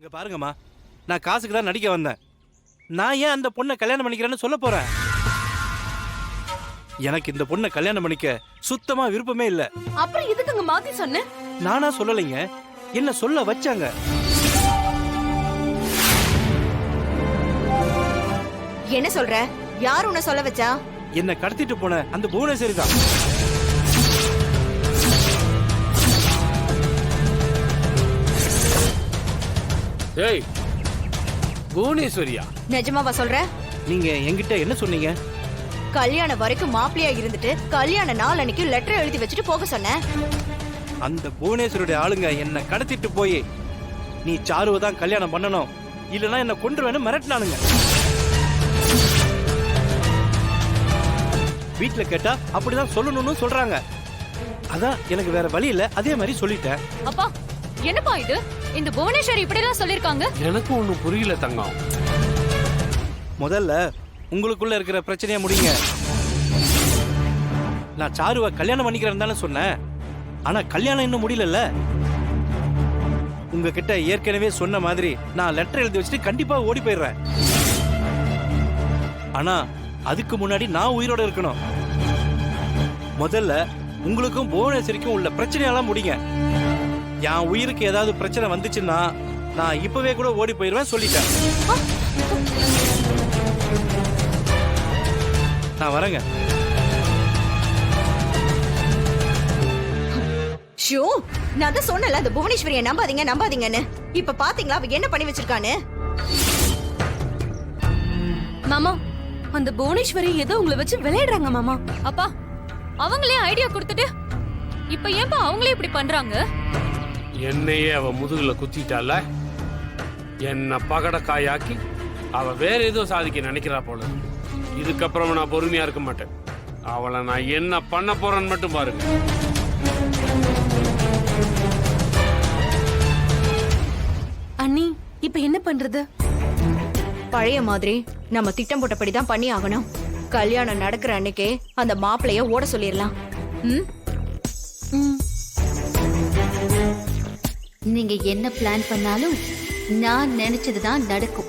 இங்க பாருங்கம்மா, நான் காசுக்கு தான் நடிக்க வந்தேன். நான் ஏன் அந்த பொண்ணை கல்யாணம் பண்ணிக்கிறேன்னு சொல்ல போறேன். எனக்கு இந்த பொண்ணை கல்யாணம் பண்ணிக்க சுத்தமா விருப்பமே இல்ல. அப்புறம் எதுக்குங்க மாத்தி சொன்ன? நானா சொல்லலைங்க, என்ன சொல்ல வச்சாங்க. என்ன சொல்ற? யார் உன்னை சொல்ல வச்சா? என்ன கடத்திட்டு போன அந்த புவனேஸ்வரி தான். ஏய், புவனேஸ்வரியா? நிஜமாவா சொல்ற? நீங்க என்கிட்ட என்ன சொன்னீங்க? கல்யாணம் வரைக்கும் மாப்பிளையா இருந்துட்டு கல்யாண நாள் அன்னைக்கு லெட்டர் எழுதி வச்சுட்டு போக சொன்ன. அந்த புவனேஸ்வருடைய ஆளுங்க என்ன கடத்திட்டு போய் நீ சாருவை தான் கல்யாணம் பண்ணணும், இல்லனா என்ன கொன்றுவேன்னு மிரட்டினானுங்க. வீட்டுல கேட்டா அப்படிதான் சொல்லணும்னு சொல்றாங்க. அதான் எனக்கு வேற வழி இல்ல, அதே மாதிரி சொல்லிட்டேன். அப்பா என்னப்பா இது? இந்த புவனேஸ்வரி இப்படிலாம் சொல்லிருக்காங்க. எனக்கு ஒண்ணும் புரியல தங்கம். முதல்ல உங்களுக்குள்ள இருக்கிற பிரச்சனையை முடிங்க. நான் சாருவை கல்யாணம் பண்ணிக்கிறேன்னு தானே சொன்னேன். ஆனா கல்யாணம் இன்னும் முடியலல்ல. உங்ககிட்ட ஏற்கனவே சொன்ன மாதிரி நான் லெட்டர் எழுதி வச்சுட்டு கண்டிப்பா ஓடி போயிடுறேன். ஆனா அதுக்கு முன்னாடி நான் உயிரோட இருக்கணும். முதல்ல உங்களுக்கும் புவனேஸ்வரிக்கும் உள்ள பிரச்சனையெல்லாம் முடிங்க. என் உயிருக்கு ஏதாவது பிரச்சனை வந்துச்சுன்னா நான் இப்பவே கூட ஓடி போயிடுவேன் சொல்லிட்டேன். நான் வரேங்க. ஷோ, நான் தான் சொன்னல அந்த புவனேஸ்வரியை நம்பாதீங்க நம்பாதீங்கன்னு. இப்ப பாத்தீங்களா அவ என்ன பண்ணி வச்சிருக்கான்னு? மாமா, அந்த புவனேஸ்வரி ஏதோ உங்களை வச்சு விளையாடுறாங்க மாமா. அப்பா, அவங்களே ஐடியா கொடுத்துட்டு இப்ப ஏன்பா அவங்களே இப்படி பண்றாங்க? என்னையே அவ முதுகுல குத்திட்டால, என்ன பகடக்காயாக்கி அவ வேற ஏதோ சாதிக்க நினைக்கிறா போல. இதுக்கப்புறம் நான் பொறுமையா இருக்க மாட்டேன். அவளை நான் என்ன பண்ண போறேன்னு மட்டும் பாருங்க. அண்ணி, இப்ப என்ன பண்றது? பழைய மாதிரி நம்ம திட்டம் போட்டபடிதான் பண்ணி ஆகணும். கல்யாணம் நடக்கிற அன்னைக்கே அந்த மாப்பிளைய ஓட சொல்லிடலாம். நீங்க என்ன பிளான் பண்ணாலும் நான் நினைச்சதுதான் நடக்கும்.